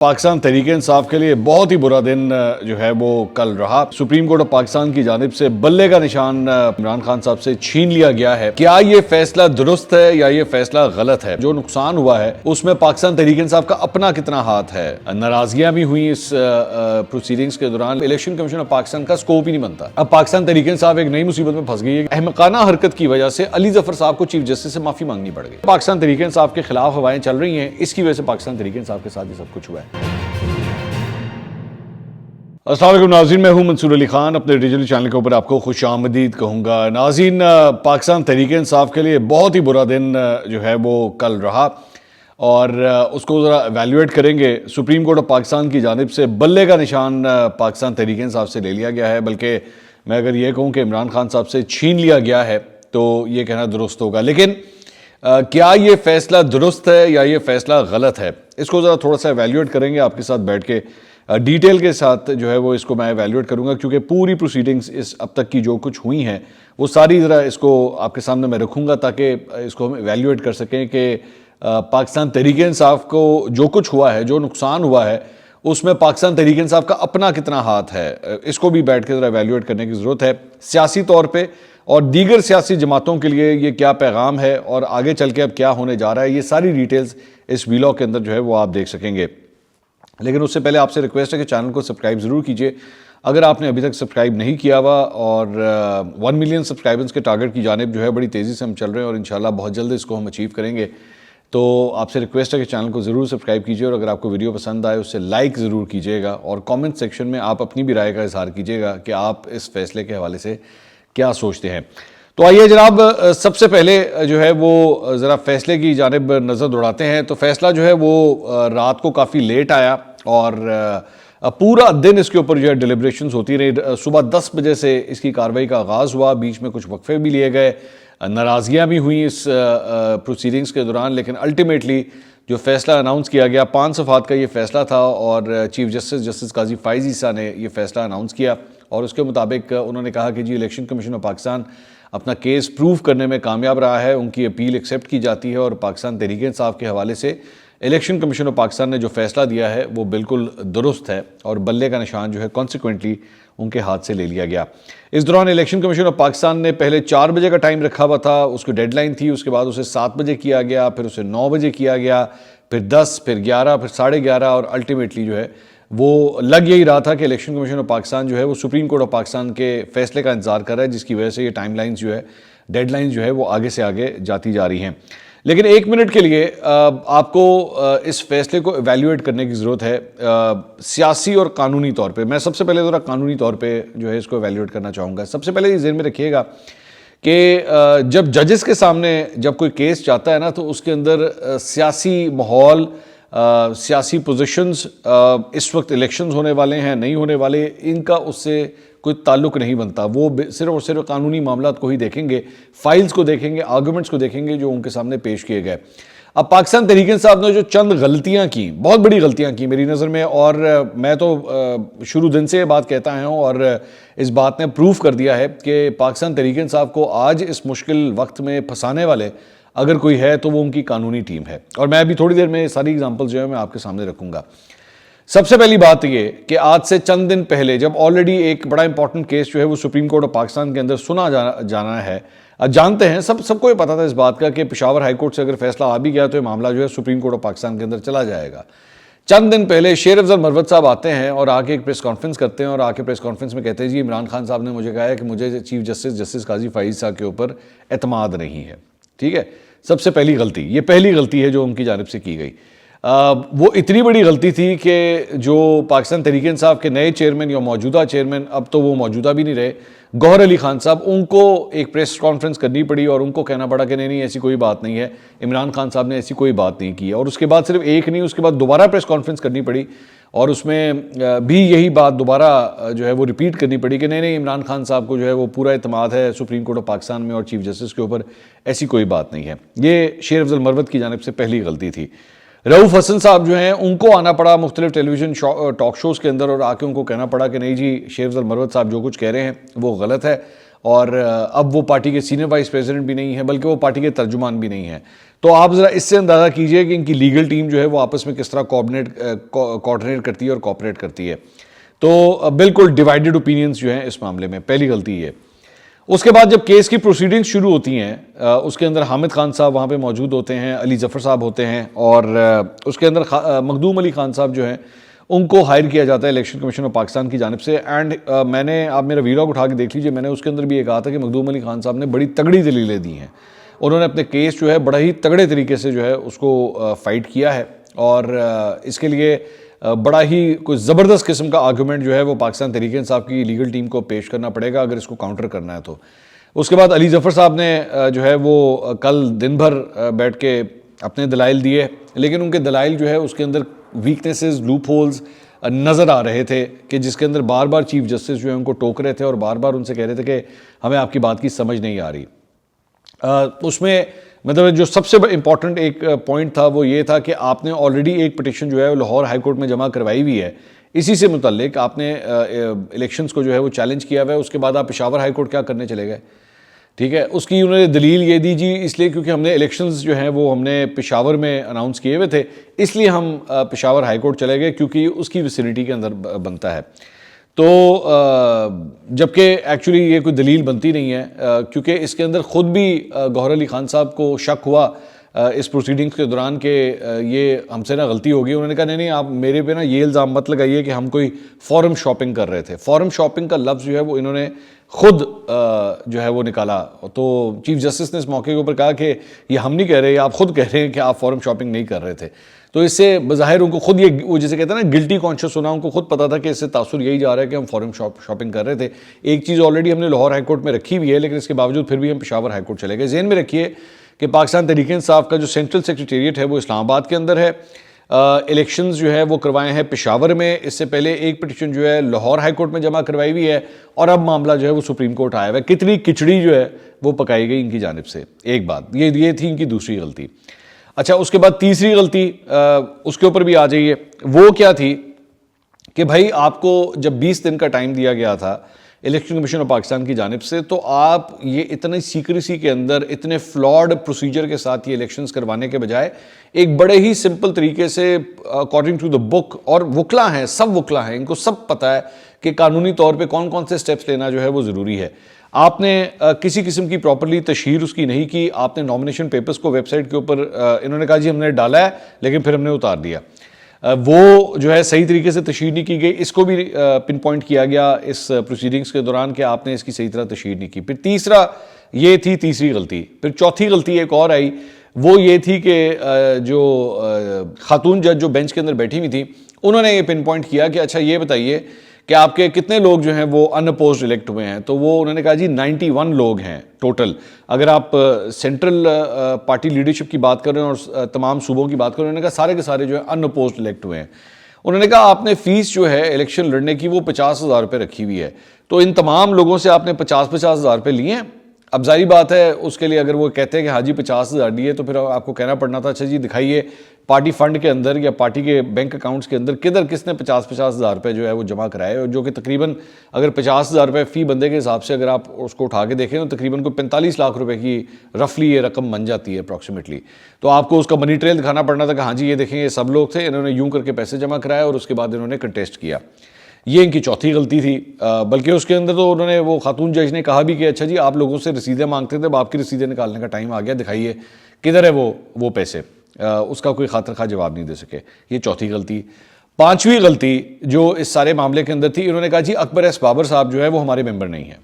پاکستان تحریک انصاف کے لیے بہت ہی برا دن جو ہے وہ کل رہا۔ سپریم کورٹ آف پاکستان کی جانب سے بلے کا نشان عمران خان صاحب سے چھین لیا گیا ہے۔ کیا یہ فیصلہ درست ہے یا یہ فیصلہ غلط ہے؟ جو نقصان ہوا ہے اس میں پاکستان تحریک انصاف کا اپنا کتنا ہاتھ ہے؟ ناراضگیاں بھی ہوئیں اس پروسیڈنگز کے دوران۔ الیکشن کمیشن آف پاکستان کا سکوپ ہی نہیں بنتا۔ اب پاکستان تحریک انصاف ایک نئی مصیبت میں پھنس گئی ہے۔ احمقانہ حرکت کی وجہ سے علی ظفر صاحب کو چیف جسٹس سے معافی مانگنی پڑ گئی۔ پاکستان تحریک انصاف کے خلاف ہوائیں چل رہی ہیں، اس کی وجہ سے پاکستان تحریک انصاف کے ساتھ یہ سب کچھ ہوا ہے۔ السلام علیکم ناظرین، میں ہوں منصور علی خان، اپنے ڈیجیٹل چینل کے اوپر آپ کو خوش آمدید کہوں گا۔ ناظرین، پاکستان تحریک انصاف کے لیے بہت ہی برا دن جو ہے وہ کل رہا اور اس کو ذرا ایویلیویٹ کریں گے۔ سپریم کورٹ آف پاکستان کی جانب سے بلے کا نشان پاکستان تحریک انصاف سے لے لیا گیا ہے، بلکہ میں اگر یہ کہوں کہ عمران خان صاحب سے چھین لیا گیا ہے تو یہ کہنا درست ہوگا۔ لیکن کیا یہ فیصلہ درست ہے یا یہ فیصلہ غلط ہے؟ اس کو ذرا تھوڑا سا ایویلیویٹ کریں گے آپ کے ساتھ بیٹھ کے، ڈیٹیل کے ساتھ جو ہے وہ اس کو میں ایویلیویٹ کروں گا، کیونکہ پوری پروسیڈنگز اس اب تک کی جو کچھ ہوئی ہیں وہ ساری ذرا اس کو آپ کے سامنے میں رکھوں گا تاکہ اس کو ہم ایویلیویٹ کر سکیں کہ پاکستان تحریک انصاف کو جو کچھ ہوا ہے، جو نقصان ہوا ہے، اس میں پاکستان تحریک انصاف کا اپنا کتنا ہاتھ ہے۔ اس کو بھی بیٹھ کے ذرا ایویلیویٹ کرنے کی ضرورت ہے، سیاسی طور پہ اور دیگر سیاسی جماعتوں کے لیے یہ کیا پیغام ہے اور آگے چل کے اب کیا ہونے جا رہا ہے۔ یہ ساری ڈیٹیلز اس ویلاگ کے اندر جو ہے وہ آپ دیکھ سکیں گے۔ لیکن اس سے پہلے آپ سے ریکویسٹ ہے کہ چینل کو سبسکرائب ضرور کیجئے اگر آپ نے ابھی تک سبسکرائب نہیں کیا ہوا، اور 1 ملین سبسکرائبرز کے ٹارگٹ کی جانب جو ہے بڑی تیزی سے ہم چل رہے ہیں اور انشاءاللہ بہت جلد اس کو ہم اچیو کریں گے۔ تو آپ سے ریکویسٹ ہے کہ چینل کو ضرور سبسکرائب کیجئے، اور اگر آپ کو ویڈیو پسند آئے اس سے لائک ضرور کیجئے گا، اور کامنٹ سیکشن میں آپ اپنی بھی رائے کا اظہار کیجئے گا کہ آپ اس فیصلے کے حوالے سے کیا سوچتے ہیں۔ تو آئیے جناب، سب سے پہلے جو ہے وہ ذرا فیصلے کی جانب نظر دوڑاتے ہیں۔ تو فیصلہ جو ہے وہ رات کو کافی لیٹ آیا اور پورا دن اس کے اوپر جو ہے ڈیلیبریشنز ہوتی رہی۔ صبح 10 بجے سے اس کی کارروائی کا آغاز ہوا، بیچ میں کچھ وقفے بھی لیے گئے، ناراضگیاں بھی ہوئیں اس پروسیڈنگز کے دوران، لیکن الٹیمیٹلی جو فیصلہ اناؤنس کیا گیا 5 صفحات کا یہ فیصلہ تھا، اور چیف جسٹس قاضی فائز عیسیٰ نے یہ فیصلہ اناؤنس کیا، اور اس کے مطابق انہوں نے کہا کہ جی الیکشن کمیشن آف پاکستان اپنا کیس پروف کرنے میں کامیاب رہا ہے، ان کی اپیل ایکسیپٹ کی جاتی ہے، اور پاکستان تحریک انصاف کے حوالے سے الیکشن کمیشن آف پاکستان نے جو فیصلہ دیا ہے وہ بالکل درست ہے، اور بلے کا نشان جو ہے کانسیکوینٹلی ان کے ہاتھ سے لے لیا گیا۔ اس دوران الیکشن کمیشن آف پاکستان نے پہلے 4 بجے کا ٹائم رکھا ہوا تھا، اس کو ڈیڈ لائن تھی، اس کے بعد اسے 7 بجے کیا گیا، پھر اسے 9 بجے کیا گیا، پھر 10، پھر 11، پھر 11:30، اور الٹیمیٹلی جو ہے وہ لگ یہی رہا تھا کہ الیکشن کمیشن آف پاکستان جو ہے وہ سپریم کورٹ آف پاکستان کے فیصلے کا انتظار کر رہا ہے، جس کی وجہ سے یہ ٹائم لائنز جو ہے، ڈیڈ لائنز جو ہے وہ آگے سے آگے جاتی جا رہی ہیں۔ لیکن 1 منٹ کے لیے آپ کو اس فیصلے کو ایویلیویٹ کرنے کی ضرورت ہے سیاسی اور قانونی طور پہ۔ میں سب سے پہلے ذرا قانونی طور پہ جو ہے اس کو ایویلیویٹ کرنا چاہوں گا۔ سب سے پہلے یہ ذہن میں رکھیے گا کہ جب ججز کے سامنے جب کوئی کیس جاتا ہے نا، تو اس کے اندر سیاسی ماحول، سیاسی پوزیشنز، اس وقت الیکشنز ہونے والے ہیں نہیں ہونے والے، ان کا اس سے کوئی تعلق نہیں بنتا۔ وہ صرف اور صرف قانونی معاملات کو ہی دیکھیں گے، فائلز کو دیکھیں گے، آرگومنٹس کو دیکھیں گے جو ان کے سامنے پیش کیے گئے۔ اب پاکستان تحریک انصاف نے جو چند غلطیاں کی، بہت بڑی غلطیاں کی میری نظر میں، اور میں تو شروع دن سے یہ بات کہتا ہوں، اور اس بات نے پروف کر دیا ہے کہ پاکستان تحریک انصاف کو آج اس مشکل وقت میں پھنسانے والے اگر کوئی ہے تو وہ ان کی قانونی ٹیم ہے، اور میں ابھی تھوڑی دیر میں ساری ایگزامپل جو ہے میں آپ کے سامنے رکھوں گا۔ سب سے پہلی بات یہ کہ آج سے چند دن پہلے جب آلریڈی ایک بڑا امپورٹنٹ کیس جو ہے وہ سپریم کورٹ آف پاکستان کے اندر سنا جانا ہے، جانتے ہیں سب کو یہ پتا تھا اس بات کا کہ پشاور ہائی کورٹ سے اگر فیصلہ آ بھی گیا تو یہ معاملہ جو ہے سپریم کورٹ آف پاکستان کے اندر چلا جائے گا۔ چند دن پہلے شیر افضل مروت صاحب آتے ہیں اور آ کے ایک پریس کانفرنس کرتے ہیں، اور آ کے پریس کانفرنس میں کہتے ہیں جی عمران خان صاحب نے مجھے کہا ہے کہ مجھے چیف جسٹس قاضی فائز صاحب کے اوپر اعتماد نہیں ہے۔ ٹھیک ہے، سب سے پہلی غلطی، یہ پہلی غلطی ہے جو ان کی جانب سے کی گئی۔ وہ اتنی بڑی غلطی تھی کہ جو پاکستان تحریک انصاف کے نئے چیئرمین یا موجودہ چیئرمین، اب تو وہ موجودہ بھی نہیں رہے، گوہر علی خان صاحب، ان کو ایک پریس کانفرنس کرنی پڑی اور ان کو کہنا پڑا کہ نہیں ایسی کوئی بات نہیں ہے، عمران خان صاحب نے ایسی کوئی بات نہیں کی ہے۔ اور اس کے بعد صرف ایک نہیں، اس کے بعد دوبارہ پریس کانفرنس کرنی پڑی، اور اس میں بھی یہی بات دوبارہ جو ہے وہ ریپیٹ کرنی پڑی کہ نہیں عمران خان صاحب کو جو ہے وہ پورا اعتماد ہے سپریم کورٹ آف پاکستان میں اور چیف جسٹس کے اوپر، ایسی کوئی بات نہیں ہے۔ یہ شیر افضل مروت کی جانب سے پہلی غلطی تھی۔ رؤف حسن صاحب جو ہیں ان کو آنا پڑا مختلف ٹیلی ویژن ٹاک شوز کے اندر، اور آ کے ان کو کہنا پڑا کہ نہیں جی شیر افضل مروت صاحب جو کچھ کہہ رہے ہیں وہ غلط ہے، اور اب وہ پارٹی کے سینئر وائس پریزیڈنٹ بھی نہیں ہیں بلکہ وہ پارٹی کے ترجمان بھی نہیں ہیں۔ تو آپ ذرا اس سے اندازہ کیجئے کہ ان کی لیگل ٹیم جو ہے وہ آپس میں کس طرح کوآرڈینیٹ کرتی ہے اور کوآپریٹ کرتی ہے. تو بالکل ڈیوائیڈڈ اوپینینز جو ہیں اس معاملے میں. پہلی غلطی یہ. اس کے بعد جب کیس کی پروسیڈنگز شروع ہوتی ہیں اس کے اندر حامد خان صاحب وہاں پہ موجود ہوتے ہیں, علی ظفر صاحب ہوتے ہیں, اور اس کے اندر مخدوم علی خان صاحب جو ہیں ان کو ہائر کیا جاتا ہے الیکشن کمیشن آف پاکستان کی جانب سے. اینڈ میں نے, آپ میرا ویلاگ اٹھا کے دیکھ لیجیے, میں نے اس کے اندر بھی یہ کہا تھا کہ مخدوم علی خان صاحب نے بڑی تگڑی دلیلیں دی ہیں. انہوں نے اپنے کیس جو ہے بڑا ہی تگڑے طریقے سے جو ہے اس کو فائٹ کیا ہے, اور اس کے لیے بڑا ہی کوئی زبردست قسم کا آرگومنٹ جو ہے وہ پاکستان تحریک انصاف کی لیگل ٹیم کو پیش کرنا پڑے گا اگر اس کو کاؤنٹر کرنا ہے تو. اس کے بعد علی ظفر صاحب نے جو ہے وہ کل دن بھر بیٹھ کے اپنے دلائل دیے, لیکن ان کے دلائل جو ہے اس کے اندر ویکنیسز, لوپ ہولز نظر آ رہے تھے کہ جس کے اندر بار بار چیف جسٹس جو ہے ان کو ٹوک رہے تھے اور بار بار ان سے کہہ رہے تھے کہ ہمیں آپ کی بات کی سمجھ نہیں آ رہی. اس میں مطلب جو سب سے امپورٹنٹ ایک پوائنٹ تھا وہ یہ تھا کہ آپ نے آلریڈی ایک پٹیشن جو ہے لاہور ہائی کورٹ میں جمع کروائی ہوئی ہے, اسی سے متعلق آپ نے الیکشنز کو جو ہے وہ چیلنج کیا ہوا ہے. اس کے بعد آپ پشاور ہائی کورٹ کیا کرنے چلے گئے؟ ٹھیک ہے, اس کی انہوں نے دلیل یہ دی جی اس لیے کیونکہ ہم نے الیکشنز جو ہیں وہ ہم نے پشاور میں اناؤنس کیے ہوئے تھے, اس لیے ہم پشاور ہائی کورٹ چلے گئے کیونکہ اس کی ویسینٹی کے اندر بنتا ہے. تو جبکہ ایکچولی یہ کوئی دلیل بنتی نہیں ہے, کیونکہ اس کے اندر خود بھی گوہر علی خان صاحب کو شک ہوا اس پروسیڈنگز کے دوران کہ یہ ہم سے نا غلطی ہوگی. انہوں نے کہا نہیں آپ میرے پہ نا یہ الزام مت لگائیے کہ ہم کوئی فورم شاپنگ کر رہے تھے. فورم شاپنگ کا لفظ جو ہے وہ انہوں نے خود جو ہے وہ نکالا. تو چیف جسٹس نے اس موقع کے اوپر کہا کہ یہ ہم نہیں کہہ رہے, آپ خود کہہ رہے ہیں کہ آپ فورم شاپنگ نہیں کر رہے تھے. تو اس سے بظاہر ان کو خود یہ وہ جیسے کہتے ہیں نا گلٹی کانشیس ہونا, ان کو خود پتا تھا کہ اس سے تاثر یہی جا رہا ہے کہ ہم فورم شاپنگ کر رہے تھے. ایک چیز آلریڈی ہم نے لاہور ہائی کورٹ میں رکھی ہوئی ہے, لیکن اس کے باوجود پھر بھی ہم پشاور ہائی کورٹ چلے گئے. ذہن میں رکھیے کہ پاکستان تحریک انصاف کا جو سینٹرل سیکریٹریٹ ہے وہ اسلام آباد کے اندر ہے. الیکشنز جو ہے وہ کروائے ہیں پشاور میں. اس سے پہلے ایک پٹیشن جو ہے لاہور ہائی کورٹ میں جمع کروائی ہوئی ہے, اور اب معاملہ جو ہے وہ سپریم کورٹ آیا ہوا ہے. کتنی کچڑی جو ہے وہ پکائی گئی ان کی جانب سے. ایک بات یہ تھی ان کی دوسری غلطی. اچھا, اس کے بعد تیسری غلطی اس کے اوپر بھی آ جائیے. وہ کیا تھی کہ بھائی آپ کو جب 20 دن کا ٹائم دیا گیا تھا الیکشن کمیشن آف پاکستان کی جانب سے, تو آپ یہ اتنی سیکریسی کے اندر اتنے فلاڈ پروسیجر کے ساتھ یہ الیکشنز کروانے کے بجائے ایک بڑے ہی سمپل طریقے سے اکارڈنگ ٹو دا بک, اور وکلا ہیں, سب وکلا ہیں, ان کو سب پتہ ہے کہ قانونی طور پہ کون کون سے سٹیپس لینا جو ہے وہ ضروری ہے. آپ نے کسی قسم کی پراپرلی تشہیر اس کی نہیں کی. آپ نے نامنیشن پیپرز کو ویب سائٹ کے اوپر انہوں نے کہا جی ہم نے ڈالا ہے لیکن پھر ہم نے اتار دیا. وہ جو ہے صحیح طریقے سے تشہیر نہیں کی گئی. اس کو بھی پن پوائنٹ کیا گیا اس پروسیڈنگز کے دوران کہ آپ نے اس کی صحیح طرح تشہیر نہیں کی. پھر تیسرا یہ تھی تیسری غلطی. پھر چوتھی غلطی ایک اور آئی, وہ یہ تھی کہ جو خاتون جج جو بینچ کے اندر بیٹھی ہوئی تھی انہوں نے یہ پن پوائنٹ کیا کہ اچھا یہ بتائیے کہ آپ کے کتنے لوگ جو ہیں وہ ان اپوزڈ الیکٹ ہوئے ہیں. تو وہ انہوں نے کہا جی 91 لوگ ہیں ٹوٹل. اگر آپ سینٹرل پارٹی لیڈرشپ کی بات کر رہے ہیں اور تمام صوبوں کی بات کر رہے ہیں, انہوں نے کہا سارے کے سارے جو ہیں ان اپوزڈ الیکٹ ہوئے ہیں. انہوں نے کہا آپ نے فیس جو ہے الیکشن لڑنے کی وہ 50,000 روپے رکھی ہوئی ہے, تو ان تمام لوگوں سے آپ نے 50,000 روپے لیے ہیں. اب ظاہری بات ہے اس کے لیے اگر وہ کہتے ہیں کہ ہاں جی 50,000 دیے, تو پھر آپ کو کہنا پڑنا تھا اچھا جی دکھائیے پارٹی فنڈ کے اندر یا پارٹی کے بینک اکاؤنٹس کے اندر کدھر کس نے 50,000 روپے جو ہے وہ جمع کرائے, اور جو کہ تقریباً اگر 50,000 روپے فی بندے کے حساب سے اگر آپ اس کو اٹھا کے دیکھیں تو تقریباً کوئی 45 لاکھ روپے کی رفلی یہ رقم بن جاتی ہے اپروکسیمیٹلی. تو آپ کو اس کا منی ٹریل دکھانا پڑنا تھا کہ ہاں جی یہ دیکھیں یہ سب لوگ تھے, انہوں نے یوں کر کے پیسے جمع کرائے اور اس کے بعد انہوں نے کنٹیسٹ کیا. یہ ان کی چوتھی غلطی تھی. بلکہ اس کے اندر تو انہوں نے وہ خاتون جج نے کہا بھی کہ اچھا جی آپ لوگوں سے رسیدیں مانگتے تھے, اب آپ کی رسیدیں نکالنے کا ٹائم آ گیا, دکھائیے کدھر ہے وہ پیسے. اس کا کوئی خاطر خواہ جواب نہیں دے سکے. یہ چوتھی غلطی. پانچویں غلطی جو اس سارے معاملے کے اندر تھی, انہوں نے کہا جی اکبر ایس بابر صاحب جو ہے وہ ہمارے ممبر نہیں ہیں.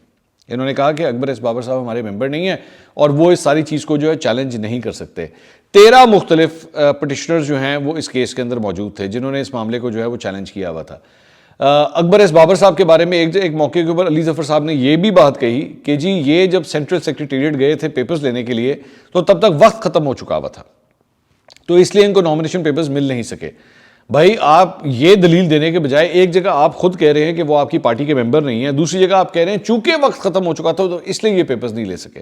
انہوں نے کہا کہ اکبر ایس بابر صاحب ہمارے ممبر نہیں ہیں اور وہ اس ساری چیز کو جو ہے چیلنج نہیں کر سکتے. 13 مختلف پٹیشنرز جو ہیں وہ اس کیس کے اندر موجود تھے جنہوں نے اس معاملے کو جو ہے وہ چیلنج کیا ہوا تھا. اکبر ایس بابر صاحب کے بارے میں ایک موقع کے اوپر علی ظفر صاحب نے یہ بھی بات کہی کہ جی یہ جب سینٹرل سیکریٹریٹ گئے تھے پیپرز لینے کے لیے تو تب تک وقت ختم ہو چکا ہوا تھا, تو اس لیے ان کو نامنیشن پیپرز مل نہیں سکے. بھائی آپ یہ دلیل دینے کے بجائے ایک جگہ آپ خود کہہ رہے ہیں کہ وہ آپ کی پارٹی کے ممبر نہیں ہیں, دوسری جگہ آپ کہہ رہے ہیں چونکہ وقت ختم ہو چکا تھا تو اس لیے یہ پیپرز نہیں لے سکے.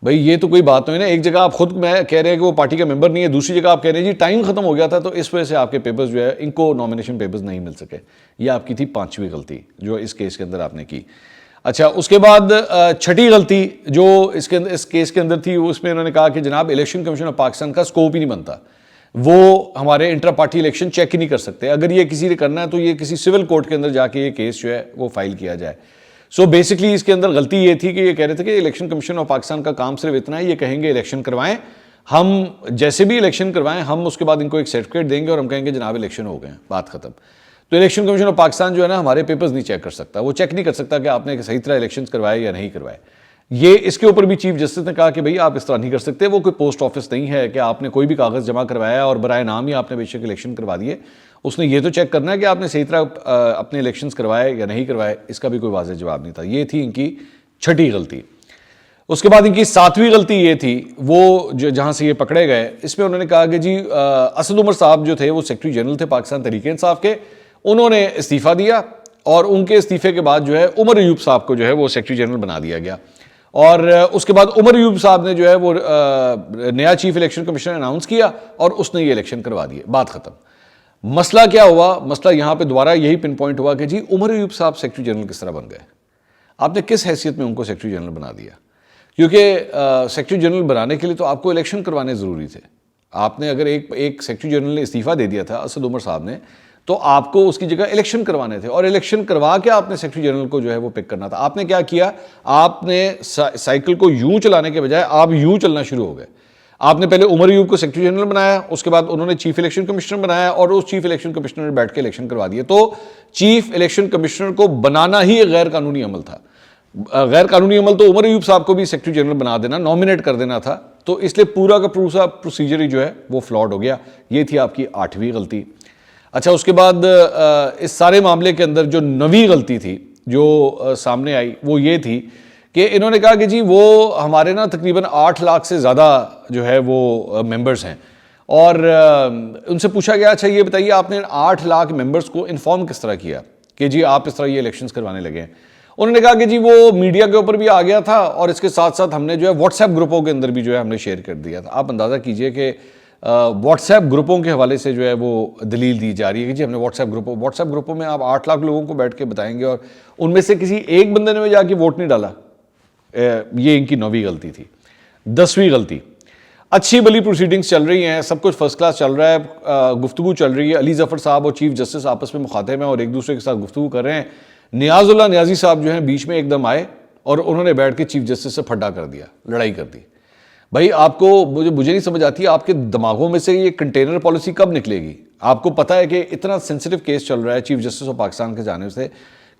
بھائی یہ تو کوئی بات نہیں نا. ایک جگہ آپ خود میں کہہ رہے ہیں کہ وہ پارٹی کا ممبر نہیں ہے, دوسری جگہ آپ کہہ رہے ہیں جی ٹائم ختم ہو گیا تھا, تو اس وجہ سے آپ کے پیپرز جو ہے ان کو نامنیشن پیپرز نہیں مل سکے. یہ آپ کی تھی پانچویں غلطی جو اس کیس کے اندر آپ نے کی. اچھا اس کے بعد چھٹی غلطی جو اس کیس کے اندر تھی، اس میں انہوں نے کہا کہ جناب الیکشن کمیشن آف پاکستان کا سکوپ ہی نہیں بنتا، وہ ہمارے انٹرا پارٹی الیکشن چیک ہی نہیں کر سکتے، اگر یہ کسی نے کرنا ہے تو یہ کسی سول کورٹ کے اندر جا کے یہ کیس جو ہے وہ فائل کیا جائے. سو بیسکلی اس کے اندر غلطی یہ تھی کہ یہ کہہ رہے تھے کہ الیکشن کمیشن آف پاکستان کا کام صرف اتنا ہے، یہ کہیں گے الیکشن کروائیں، ہم جیسے بھی الیکشن کروائیں ہم اس کے بعد ان کو ایک سرٹیفکیٹ دیں گے اور ہم کہیں گے جناب الیکشن ہو گئے ہیں، بات ختم. تو الیکشن کمیشن آف پاکستان جو ہے نا ہمارے پیپرز نہیں چیک کر سکتا، وہ چیک نہیں کر سکتا کہ آپ نے صحیح طرح الیکشنز کروائے یا نہیں کروائے. یہ اس کے اوپر بھی چیف جسٹس نے کہا کہ بھئی آپ اس طرح نہیں کر سکتے، وہ کوئی پوسٹ آفس نہیں ہے کہ آپ نے کوئی بھی کاغذ جمع کروایا اور برائے نام ہی آپ نے بے شک الیکشن کروا دیے. اس نے یہ تو چیک کرنا ہے کہ آپ نے صحیح طرح اپنے الیکشنز کروائے یا نہیں کروائے، اس کا بھی کوئی واضح جواب نہیں تھا. یہ تھی ان کی چھٹی غلطی. اس کے بعد ان کی ساتویں غلطی یہ تھی، وہ جہاں سے یہ پکڑے گئے، اس میں انہوں نے کہا کہ جی اسد عمر صاحب جو تھے وہ سیکرٹری جنرل تھے پاکستان تحریک انصاف کے، انہوں نے استعفیٰ دیا اور ان کے استعفے کے بعد جو ہے عمر ایوب صاحب کو جو ہے وہ سیکرٹری جنرل بنا دیا گیا. اور اس کے بعد عمر ایوب صاحب نے جو ہے وہ نیا چیف الیکشن کمیشنر اناؤنس کیا اور اس نے یہ الیکشن کروا دیے، بات ختم. مسئلہ کیا ہوا؟ مسئلہ یہاں پہ دوبارہ یہی پن پوائنٹ ہوا کہ جی عمر ایوب صاحب سیکرٹری جنرل کس طرح بن گئے؟ آپ نے کس حیثیت میں ان کو سیکرٹری جنرل بنا دیا؟ کیونکہ سیکرٹری جنرل بنانے کے لیے تو آپ کو الیکشن کروانے ضروری تھے. آپ نے اگر ایک سیکرٹری جنرل نے استعفیٰ دے دیا تھا اسد عمر صاحب نے، تو آپ کو اس کی جگہ الیکشن کروانے تھے اور الیکشن کروا کے آپ نے سیکرٹری جنرل کو جو ہے وہ پک کرنا تھا. آپ نے کیا کیا؟ آپ نے سائیکل کو یوں چلانے کے بجائے آپ یوں چلنا شروع ہو گئے. آپ نے پہلے عمر ایوب کو سیکرٹری جنرل بنایا، اس کے بعد انہوں نے چیف الیکشن کمشنر بنایا اور اس چیف الیکشن کمشنر نے بیٹھ کے الیکشن کروا دیا. تو چیف الیکشن کمشنر کو بنانا ہی ایک غیر قانونی عمل تھا. غیر قانونی عمل تو عمر ایوب صاحب کو بھی سیکرٹری جنرل بنا دینا، نامینیٹ کر دینا تھا. تو اس لیے پورا کا پورا پروسیجر ہی جو ہے وہ فلاڈ ہو گیا. یہ تھی آپ کی 8ویں غلطی. اچھا اس کے بعد اس سارے معاملے کے اندر جو 9ویں غلطی تھی جو سامنے آئی وہ یہ تھی کہ انہوں نے کہا کہ جی وہ ہمارے نا تقریباً 8 لاکھ سے زیادہ جو ہے وہ ممبرز ہیں، اور ان سے پوچھا گیا اچھا یہ بتائیے آپ نے 8 لاکھ ممبرز کو انفارم کس طرح کیا کہ جی آپ اس طرح یہ الیکشنز کروانے لگے ہیں؟ انہوں نے کہا کہ جی وہ میڈیا کے اوپر بھی آ گیا تھا اور اس کے ساتھ ساتھ ہم نے جو ہے واٹس ایپ گروپوں کے اندر بھی جو ہے ہم نے شیئر کر دیا تھا. آپ اندازہ کیجئے کہ واٹس ایپ گروپوں کے حوالے سے جو ہے وہ دلیل دی جا رہی ہے کہ جی ہم نے واٹس ایپ گروپوں میں آپ 8 لاکھ لوگوں کو بیٹھ کے بتائیں گے اور ان میں سے کسی ایک بندے نے جا کے ووٹ نہیں ڈالا. یہ ان کی 9ویں غلطی تھی. 10ویں غلطی، اچھی بلی پروسیڈنگز چل رہی ہیں، سب کچھ فرسٹ کلاس چل رہا ہے، گفتگو چل رہی ہے، علی ظفر صاحب اور چیف جسٹس آپس میں مخاطب ہیں اور ایک دوسرے کے ساتھ گفتگو کر رہے ہیں. نیاز اللہ نیازی صاحب جو ہیں بیچ میں ایک دم آئے اور انہوں نے بیٹھ کے چیف جسٹس سے پھڈا کر دیا، لڑائی کر دی. بھائی آپ کو مجھے نہیں سمجھ آتی آپ کے دماغوں میں سے یہ کنٹینر پالیسی کب نکلے گی؟ آپ کو پتہ ہے کہ اتنا سینسٹیو کیس چل رہا ہے چیف جسٹس آف پاکستان کے جانب سے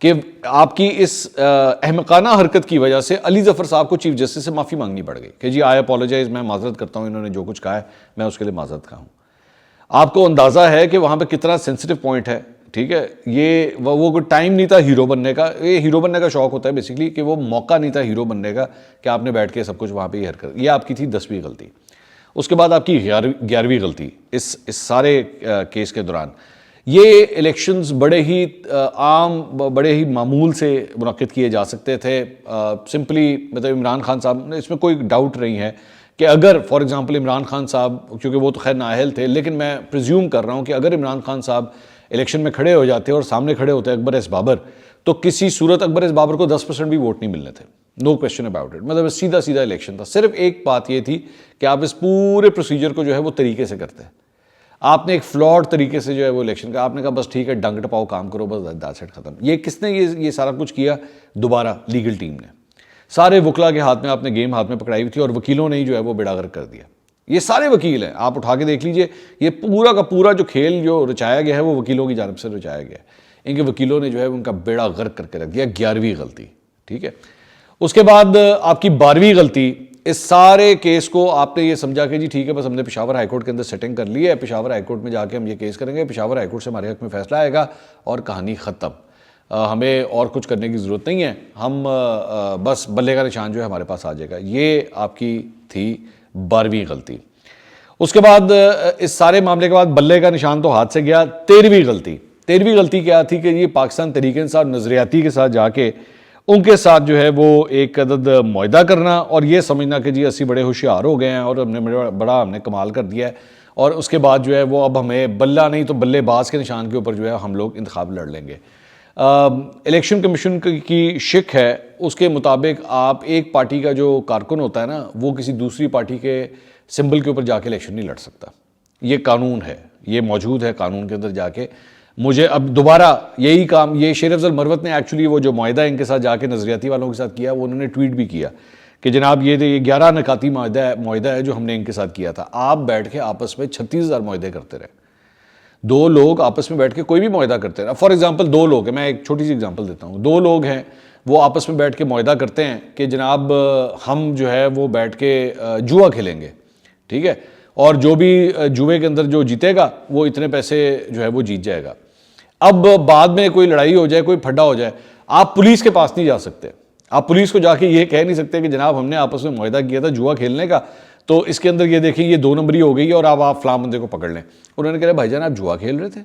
کہ آپ کی اس احمقانہ حرکت کی وجہ سے علی ظفر صاحب کو چیف جسٹس سے معافی مانگنی پڑ گئی کہ جی آئی اپالوجائز، میں معذرت کرتا ہوں، انہوں نے جو کچھ کہا ہے میں اس کے لیے معذرت کہا ہوں. آپ کو اندازہ ہے کہ وہاں پہ کتنا سینسٹیو پوائنٹ ہے. ٹھیک ہے، یہ وہ کوئی ٹائم نہیں تھا ہیرو بننے کا. یہ ہیرو بننے کا شوق ہوتا ہے بیسیکلی کہ وہ موقع نہیں تھا ہیرو بننے کا کہ آپ نے بیٹھ کے سب کچھ وہاں پہ یہ حرکت. یہ آپ کی تھی 10ویں غلطی. اس کے بعد آپ کی 11ویں غلطی اس سارے کیس کے دوران، یہ الیکشنز بڑے ہی عام بڑے ہی معمول سے منعقد کیے جا سکتے تھے. سمپلی مطلب عمران خان صاحب، اس میں کوئی ڈاؤٹ نہیں ہے کہ اگر فار ایگزامپل عمران خان صاحب، کیونکہ وہ تو خیر نااہل تھے، لیکن میں پریزیوم کر رہا ہوں کہ اگر عمران خان صاحب الیکشن میں کھڑے ہو جاتے اور سامنے کھڑے ہوتے اکبر ایس بابر، تو کسی صورت اکبر ایس بابر کو 10% بھی ووٹ نہیں ملنے تھے. نو کویسچن اباؤٹ اٹ. مطلب سیدھا الیکشن تھا. صرف ایک بات یہ تھی کہ آپ اس پورے پروسیجر کو جو ہے وہ طریقے سے کرتے ہیں. آپ نے ایک فلاڈ طریقے سے جو ہے وہ الیکشن کا آپ نے کہا بس ٹھیک ہے ڈنگ ٹپاؤ کام کرو، بس دیٹس اٹ ختم. یہ کس نے یہ سارا کچھ کیا؟ دوبارہ لیگل ٹیم نے. سارے وکلا کے ہاتھ میں آپ نے گیم ہاتھ میں پکڑائی ہوئی تھی اور وکیلوں نے ہی جو ہے وہ بیڑا غرق کر دیا. یہ سارے وکیل ہیں، آپ اٹھا کے دیکھ لیجئے، یہ پورا کا پورا جو کھیل جو رچایا گیا ہے وہ وکیلوں کی جانب سے رچایا گیا ہے. ان کے وکیلوں نے جو ہے ان کا بیڑا غرق کر کے رکھ دیا. 11ویں غلطی. ٹھیک ہے. اس کے بعد آپ کی 12ویں غلطی، اس سارے کیس کو آپ نے یہ سمجھا کہ جی ٹھیک ہے بس ہم نے پشاور ہائی کورٹ کے اندر سیٹنگ کر لی ہے، پشاور ہائی کورٹ میں جا کے ہم یہ کیس کریں گے، پشاور ہائی کورٹ سے ہمارے حق میں فیصلہ آئے گا اور کہانی ختم. ہمیں اور کچھ کرنے کی ضرورت نہیں ہے، ہم بس بلے کا نشان جو ہے ہمارے پاس آ جائے گا. یہ آپ کی تھی 12ویں غلطی. اس کے بعد اس سارے معاملے کے بعد بلے کا نشان تو ہاتھ سے گیا. 13ویں غلطی. 13ویں غلطی کیا تھی کہ یہ پاکستان تحریک انصاف نظریاتی کے ساتھ جا کے ان کے ساتھ جو ہے وہ ایک عدد معاہدہ کرنا اور یہ سمجھنا کہ جی اسی بڑے ہوشیار ہو گئے ہیں اور ہم نے کمال کر دیا ہے، اور اس کے بعد جو ہے وہ اب ہمیں بلہ نہیں تو بلے باز کے نشان کے اوپر جو ہے ہم لوگ انتخاب لڑ لیں گے. الیکشن کمیشن کی شک ہے، اس کے مطابق آپ ایک پارٹی کا جو کارکن ہوتا ہے نا، وہ کسی دوسری پارٹی کے سمبل کے اوپر جا کے الیکشن نہیں لڑ سکتا. یہ قانون ہے، یہ موجود ہے قانون کے اندر. جا کے مجھے اب دوبارہ یہی کام یہ شیر افضل مروت نے ایکچولی وہ جو معاہدہ ان کے ساتھ جا کے نظریاتی والوں کے ساتھ کیا، وہ انہوں نے ٹویٹ بھی کیا کہ جناب یہ 11 نکاتی معاہدہ ہے جو ہم نے ان کے ساتھ کیا تھا. آپ بیٹھ کے آپس میں 36,000 معاہدے کرتے رہے. دو لوگ آپس میں بیٹھ کے کوئی بھی معاہدہ کرتے ہیں. فار ایگزامپل دو لوگ ہیں، میں ایک چھوٹی سی ایگزامپل دیتا ہوں. دو لوگ ہیں، وہ آپس میں بیٹھ کے معاہدہ کرتے ہیں کہ جناب ہم جو ہے وہ بیٹھ کے جوا کھیلیں گے، ٹھیک ہے، اور جو بھی جوئے کے اندر جو جیتے گا وہ اتنے پیسے جو ہے وہ جیت جائے گا. اب بعد میں کوئی لڑائی ہو جائے، کوئی پھڈا ہو جائے، آپ پولیس کے پاس نہیں جا سکتے. آپ پولیس کو جا کے یہ کہہ نہیں سکتے کہ جناب ہم نے آپس میں معاہدہ کیا تھا جوا کھیلنے کا، تو اس کے اندر یہ دیکھیں یہ 2 نمبری ہو گئی ہے اور اب آپ فلاں بندے کو پکڑ لیں. انہوں نے کہا بھائی جان آپ جوا کھیل رہے تھے،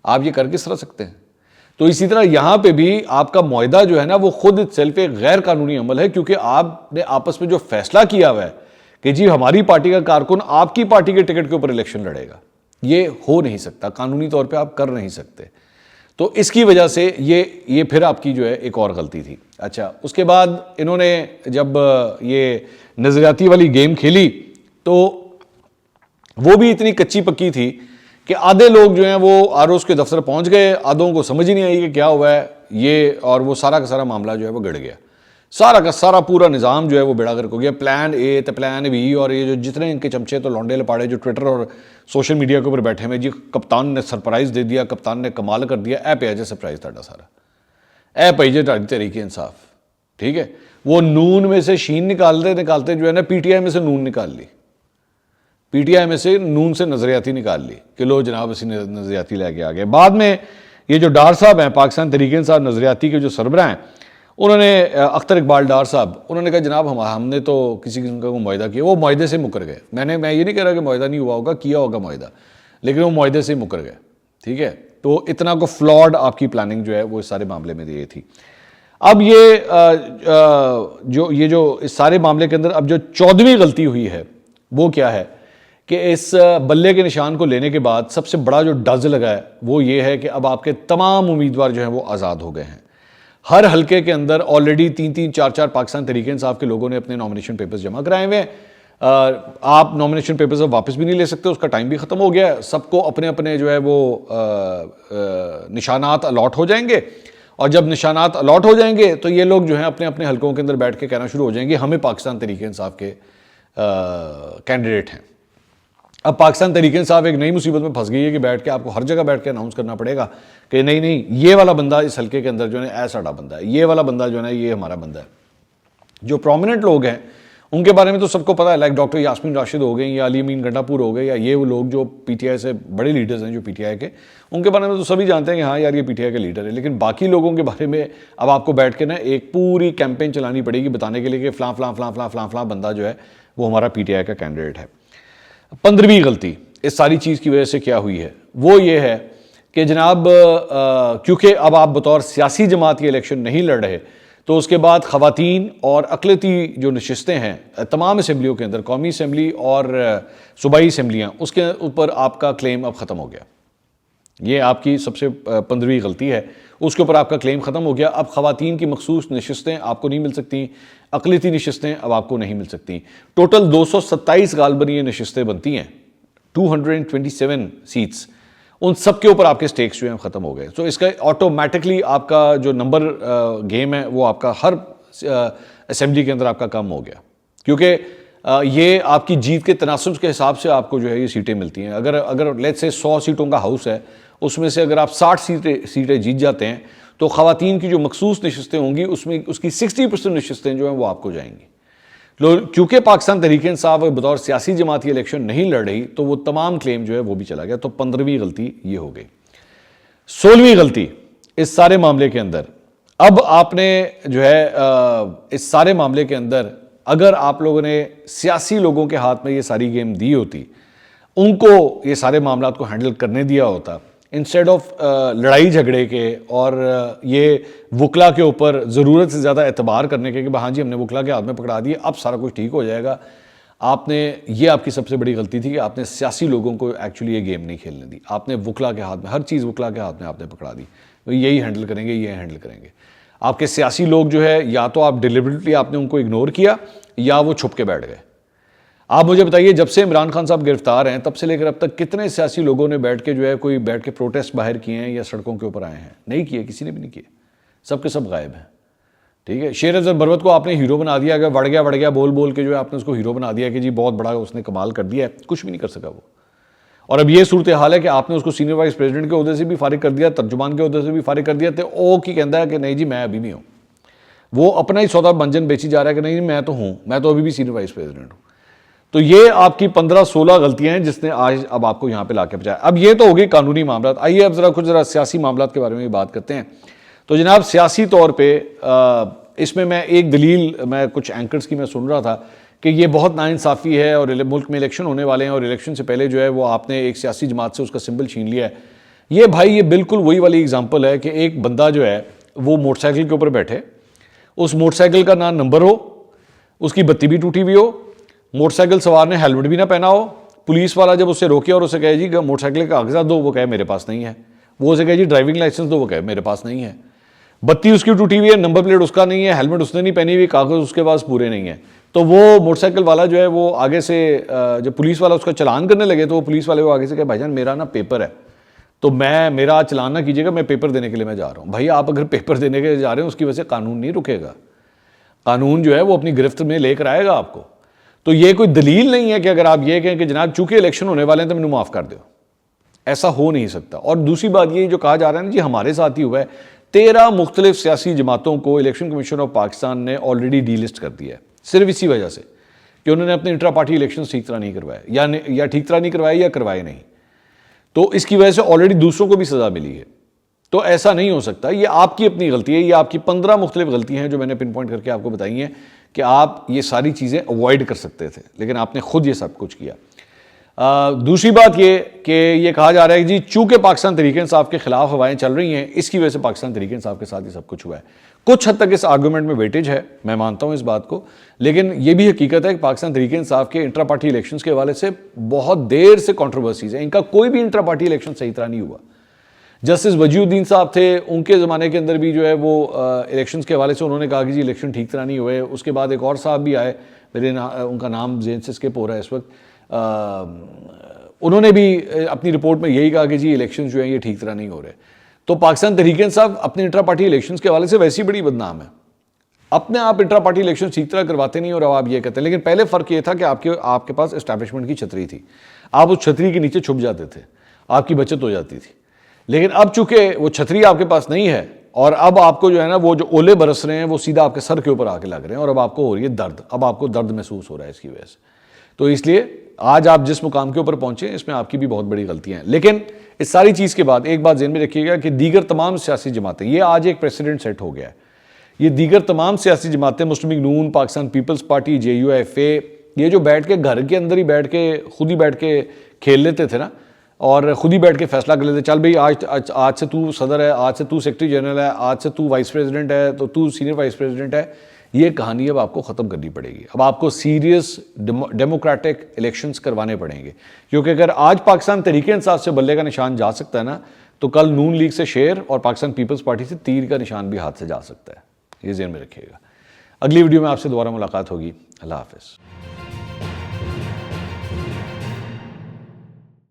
آپ یہ کر کس طرح سکتے ہیں؟ تو اسی طرح یہاں پہ بھی آپ کا معاہدہ جو ہے نا وہ خود سیلف ایک غیر قانونی عمل ہے، کیونکہ آپ نے آپس میں جو فیصلہ کیا ہوا ہے کہ جی ہماری پارٹی کا کارکن آپ کی پارٹی کے ٹکٹ کے اوپر الیکشن لڑے گا، یہ ہو نہیں سکتا، قانونی طور پہ آپ کر نہیں سکتے. تو اس کی وجہ سے یہ پھر آپ کی جو ہے ایک اور غلطی تھی. اچھا، اس کے بعد انہوں نے جب یہ نظریاتی والی گیم کھیلی تو وہ بھی اتنی کچی پکی تھی کہ آدھے لوگ جو ہیں وہ آروز کے دفتر پہنچ گئے، آدھوں کو سمجھ ہی نہیں آئی کہ کیا ہوا ہے یہ، اور وہ سارا کا سارا معاملہ جو ہے وہ گڑ گیا. سارا کا سارا پورا نظام جو ہے وہ بیڑا گرک ہو گیا. پلان اے تو پلان بی، اور یہ جو جتنے ان کے چمچے تو لونڈے لپاڑے جو ٹویٹر اور سوشل میڈیا کے اوپر بیٹھے ہوئے، جی کپتان نے سرپرائز دے دیا، کپتان نے کمال کر دیا. اے پہ جے سرپرائز تھا سارا، اے پہ جے تحریک انصاف، ٹھیک ہے. وہ نون میں سے شین نکالتے جو ہے نا، پی ٹی آئی میں سے نون نکال لی، پی ٹی آئی میں سے نون سے نظریاتی نکال لی کہ لو جناب اسی نظریاتی لے کے آ گئے. بعد میں یہ جو ڈار صاحب ہیں، پاکستان تحریک انصاف نظریاتی کے جو سربراہ ہیں، انہوں نے اختر اقبال ڈار صاحب، انہوں نے کہا جناب ہم نے تو کسی قسم کا معاہدہ کیا. وہ معاہدے سے مکر گئے. میں یہ نہیں کہہ رہا کہ معاہدہ نہیں ہوا ہوگا، کیا ہوگا معاہدہ، لیکن وہ معاہدے سے مکر گئے، ٹھیک ہے. تو اتنا کو فلاڈ آپ کی پلاننگ جو ہے وہ اس سارے معاملے میں یہ تھی. اب یہ جو اس سارے معاملے کے اندر اب جو 14ویں غلطی ہوئی ہے وہ کیا ہے کہ اس بلے کے نشان کو لینے کے بعد سب سے بڑا جو ڈز لگا ہے وہ یہ ہے کہ اب آپ کے تمام امیدوار جو ہیں وہ آزاد ہو گئے ہیں. ہر حلقے کے اندر آلریڈی 3 4 پاکستان تحریک انصاف کے لوگوں نے اپنے نامنیشن پیپرز جمع کرائے ہوئے ہیں. آپ نامنیشن پیپرز اب واپس بھی نہیں لے سکتے، اس کا ٹائم بھی ختم ہو گیا ہے. سب کو اپنے اپنے جو ہے وہ نشانات الاٹ ہو جائیں گے، اور جب نشانات الاٹ ہو جائیں گے تو یہ لوگ جو ہیں اپنے اپنے حلقوں کے اندر بیٹھ کے کہنا شروع ہو جائیں گے ہمیں پاکستان تحریک انصاف کے کینڈیڈیٹ ہیں. اب پاکستان تحریک انصاف ایک نئی مصیبت میں پھنس گئی ہے کہ بیٹھ کے آپ کو ہر جگہ بیٹھ کے اناؤنس کرنا پڑے گا کہ نہیں یہ والا بندہ اس حلقے کے اندر جو ہے ایسا بندہ ہے، یہ والا بندہ جو ہے یہ ہمارا بندہ ہے. جو پرومیننٹ لوگ ہیں ان کے بارے میں تو سب کو پتہ ہے، لائک ڈاکٹر یاسمین راشد ہو گئے یا علی امین گنڈا پور ہو گئے، یا یہ وہ لوگ جو پی ٹی آئی سے بڑے لیڈرز ہیں جو پی ٹی آئی کے، ان کے بارے میں تو سبھی جانتے ہیں کہ ہاں یار یہ پی ٹی آئی کے لیڈر ہے. لیکن باقی لوگوں کے بارے میں اب آپ کو بیٹھ کے نا ایک پوری کیمپین چلانی پڑے گی بتانے کے لیے کہ فلاں فلاں فلاں فلاں فلاں فلاں بندہ جو ہے وہ ہمارا پی ٹی آئی کا کینڈیڈیٹ ہے. 15ویں غلطی اس ساری چیز کی وجہ سے کیا ہوئی ہے وہ یہ ہے کہ جناب کیونکہ اب آپ بطور سیاسی جماعت کے الیکشن نہیں لڑ رہے، تو اس کے بعد خواتین اور اقلیتی جو نشستیں ہیں تمام اسمبلیوں کے اندر، قومی اسمبلی اور صوبائی اسمبلیاں، اس کے اوپر آپ کا کلیم اب ختم ہو گیا. یہ آپ کی سب سے 15ویں غلطی ہے، اس کے اوپر آپ کا کلیم ختم ہو گیا. اب خواتین کی مخصوص نشستیں آپ کو نہیں مل سکتی، اقلیتی نشستیں اب آپ کو نہیں مل سکتی. ٹوٹل 227 غالباً یہ نشستیں بنتی ہیں، 227 سیٹس، ان سب کے اوپر آپ کے سٹیکس جو ہیں ختم ہو گئے. تو اس کا آٹومیٹکلی آپ کا جو نمبر گیم ہے وہ آپ کا ہر اسمبلی کے اندر آپ کا کم ہو گیا، کیونکہ یہ آپ کی جیت کے تناسب کے حساب سے آپ کو جو ہے یہ سیٹیں ملتی ہیں. اگر لیٹس سے 100 سیٹوں کا ہاؤس ہے، اس میں سے اگر آپ 60 سیٹیں جیت جاتے ہیں تو خواتین کی جو مخصوص نشستیں ہوں گی اس میں اس کی 60% نشستیں جو ہیں وہ آپ کو جائیں گی. کیونکہ پاکستان تحریک انصاف بطور سیاسی جماعت یہ الیکشن نہیں لڑ رہی تو وہ تمام کلیم جو ہے وہ بھی چلا گیا. تو 15ویں غلطی یہ ہو گئی. 16ویں غلطی اس سارے معاملے کے اندر، اب آپ نے جو ہے اس سارے معاملے کے اندر اگر آپ لوگوں نے سیاسی لوگوں کے ہاتھ میں یہ ساری گیم دی ہوتی، ان کو یہ سارے معاملات کو ہینڈل کرنے دیا ہوتا، انسٹیڈ آف لڑائی جھگڑے کے اور یہ وکلا کے اوپر ضرورت سے زیادہ اعتبار کرنے کے کہ ہاں جی ہم نے وکلا کے ہاتھ میں پکڑا دیے اب سارا کچھ ٹھیک ہو جائے گا، آپ نے یہ آپ کی سب سے بڑی غلطی تھی کہ آپ نے سیاسی لوگوں کو ایکچولی یہ گیم نہیں کھیلنے دی. آپ نے وکلا کے ہاتھ میں ہر چیز وکلا کے ہاتھ میں آپ نے پکڑا دی, یہی ہینڈل کریں گے, یہ ہینڈل کریں گے. آپ کے سیاسی لوگ جو ہے یا تو آپ ڈیلیبریٹلی آپ نے ان کو اگنور کیا یا وہ چھپ کے بیٹھ گئے. آپ مجھے بتائیے جب سے عمران خان صاحب گرفتار ہیں تب سے لے کر اب تک کتنے سیاسی لوگوں نے بیٹھ کے جو ہے کوئی بیٹھ کے پروٹیسٹ باہر کیے ہیں یا سڑکوں کے اوپر آئے ہیں؟ نہیں کیے, کسی نے بھی نہیں کیے, سب کے سب غائب ہیں. ٹھیک ہے, شیر افضل بروت کو آپ نے ہیرو بنا دیا, اگر وڑ گیا بول بول کے جو ہے آپ نے اس کو ہیرو بنا دیا کہ جی بہت بڑا اس نے کمال کر دیا ہے, کچھ بھی نہیں کر سکا وہ. اور اب یہ صورتحال ہے کہ آپ نے اس کو سینئر وائس پریزیڈنٹ کے عہدے سے بھی فارغ کر دیا, ترجمان کے عہدے سے بھی فارغ کر دیا. تو او کی کہتا ہے کہ نہیں جی میں ابھی بھی ہوں, وہ اپنا ہی سودا بنجن بیچی جا رہا ہے کہ نہیں میں تو ہوں, میں تو ابھی بھی سینئر وائس پریزیڈنٹ ہوں. تو یہ آپ کی 15-16 غلطیاں ہیں جس نے آج اب آپ کو یہاں پہ لا کے پہنچایا. اب یہ تو ہو گئی قانونی معاملات. آئیے اب ذرا سیاسی معاملات کے بارے میں بات کرتے ہیں. تو جناب سیاسی طور پہ اس میں ایک دلیل میں کچھ اینکرز کی میں سن رہا تھا کہ یہ بہت ناانصافی ہے اور ملک میں الیکشن ہونے والے ہیں اور الیکشن سے پہلے جو ہے وہ آپ نے ایک سیاسی جماعت سے اس کا سمبل چھین لیا ہے. یہ بھائی یہ بالکل وہی والی اگزامپل ہے کہ ایک بندہ جو ہے وہ موٹر سائیکل کے اوپر بیٹھے, اس موٹر سائیکل کا نہ نمبر ہو, اس کی بتی بھی ٹوٹی ہوئی ہو, موٹر سائیکل سوار نے ہیلمٹ بھی نہ پہنا ہو, پولیس والا جب اسے روکے اور اسے کہے جی موٹر سائیکل کے کاغذات دو, وہ کہے میرے پاس نہیں ہے. وہ اسے کہے جی ڈرائیونگ لائسنس دو, وہ کہے میرے پاس نہیں ہے. بتی اس کی ٹوٹی ہوئی ہے, نمبر پلیٹ اس کا نہیں ہے, ہیلمٹ اس نے نہیں پہنی ہوئی, کاغذ اس کے پاس پورے نہیں ہیں. تو وہ موٹر سائیکل والا جو ہے وہ آگے سے جب پولیس والا اس کا چلان کرنے لگے تو وہ پولیس والے وہ آگے سے کہے بھائی جان میرا نا پیپر ہے تو میرا چلان نہ کیجیے گا, میں پیپر دینے کے لیے میں جا رہا ہوں. بھائی آپ اگر پیپر دینے کے لیے جا رہے ہیں اس کی وجہ سے قانون نہیں رکے گا, قانون جو ہے وہ اپنی گرفت میں لے کر آئے گا آپ کو. تو یہ کوئی دلیل نہیں ہے کہ اگر آپ یہ کہیں کہ جناب چونکہ الیکشن ہونے والے ہیں تو مجھے معاف کر دو, ایسا ہو نہیں سکتا. اور دوسری بات یہ جو کہا جا رہا ہے نا جی ہمارے ساتھ ہی ہوا ہے, 13 مختلف سیاسی جماعتوں کو الیکشن کمیشن آف پاکستان نے آلریڈی ڈی لسٹ کر دیا ہے, صرف اسی وجہ سے کہ انہوں نے اپنے انٹرا پارٹی الیکشن ٹھیک طرح نہیں کروائے یا ٹھیک طرح نہیں کروائے یا کروائے نہیں. تو اس کی وجہ سے آلریڈی دوسروں کو بھی سزا ملی ہے. تو ایسا نہیں ہو سکتا, یہ آپ کی اپنی غلطی ہے, یہ آپ کی 15 مختلف غلطیاں ہیں جو میں نے پن پوائنٹ کر کے آپ کو بتائی ہیں کہ آپ یہ ساری چیزیں اوائڈ کر سکتے تھے لیکن آپ نے خود یہ سب کچھ کیا. دوسری بات یہ کہ یہ کہا جا رہا ہے کہ جی چونکہ پاکستان تحریک انصاف کے خلاف ہوائیں چل رہی ہیں اس کی وجہ سے پاکستان تحریک انصاف کے ساتھ یہ سب کچھ ہوا ہے. کچھ حد تک اس آرگومنٹ میں ویٹیج ہے, میں مانتا ہوں اس بات کو, لیکن یہ بھی حقیقت ہے کہ پاکستان تحریک انصاف کے انٹرا پارٹی الیکشنز کے حوالے سے بہت دیر سے کنٹروورسیز ہیں. ان کا کوئی بھی انٹرا پارٹی الیکشن صحیح طرح نہیں ہوا. جسٹس وجی الدین صاحب تھے, ان کے زمانے کے اندر بھی جو ہے وہ الیکشنز کے حوالے سے انہوں نے کہا کہ جی الیکشن ٹھیک طرح نہیں ہوئے. اس کے بعد ایک اور صاحب بھی آئے, ان کا نام ذہن سے اسکپ ہو رہا ہے اس وقت, انہوں نے بھی اپنی رپورٹ میں یہی کہا کہ جی الیکشنز جو ہیں یہ ٹھیک طرح نہیں ہو رہے. تو پاکستان تحریک انصاف اپنے انٹرا پارٹی الیکشنز کے حوالے سے ویسی بڑی بدنام ہے, اپنے آپ انٹرا پارٹی الیکشن ٹھیک طرح کرواتے نہیں اور اب آپ یہ کہتے ہیں. لیکن پہلے فرق یہ تھا کہ آپ کے پاس اسٹیبلشمنٹ کی چھتری تھی, آپ اس چھتری کے نیچے چھپ جاتے تھے, آپ کی بچت ہو جاتی تھی. لیکن اب چونکہ وہ چھتری آپ کے پاس نہیں ہے اور اب آپ کو جو ہے نا وہ جو اولے برس رہے ہیں وہ سیدھا آپ کے سر کے اوپر آ کے لگ رہے ہیں اور اب آپ کو ہو رہی ہے درد, اب آپ کو درد محسوس ہو رہا ہے اس کی وجہ سے. تو اس لیے آج آپ جس مقام کے اوپر پہنچے اس میں آپ کی بھی بہت بڑی غلطیاں ہیں. لیکن اس ساری چیز کے بعد ایک بات ذہن میں رکھیے گا کہ دیگر تمام سیاسی جماعتیں, یہ آج ایک پریسیڈنٹ سیٹ ہو گیا ہے, یہ دیگر تمام سیاسی جماعتیں, مسلم لیگ نون, پاکستان پیپلز پارٹی, JUIFA, یہ جو بیٹھ کے گھر کے اندر ہی بیٹھ کے خود ہی بیٹھ کے کھیل لیتے تھے نا اور خود ہی بیٹھ کے فیصلہ کر لیتے, چل بھئی آج سے تو صدر ہے, آج سے تو سیکرٹری جنرل ہے, آج سے تو وائس پریزیڈنٹ ہے, تو سینئر وائس پریزیڈنٹ ہے. یہ کہانی اب آپ کو ختم کرنی پڑے گی. اب آپ کو سیریس ڈیموکریٹک الیکشنز کروانے پڑیں گے, کیونکہ اگر آج پاکستان تحریک انصاف سے بلے کا نشان جا سکتا ہے نا تو کل نون لیگ سے شیر اور پاکستان پیپلز پارٹی سے تیر کا نشان بھی ہاتھ سے جا سکتا ہے. یہ ذہن میں رکھیے گا. اگلی ویڈیو میں آپ سے دوبارہ ملاقات ہوگی. اللہ حافظ.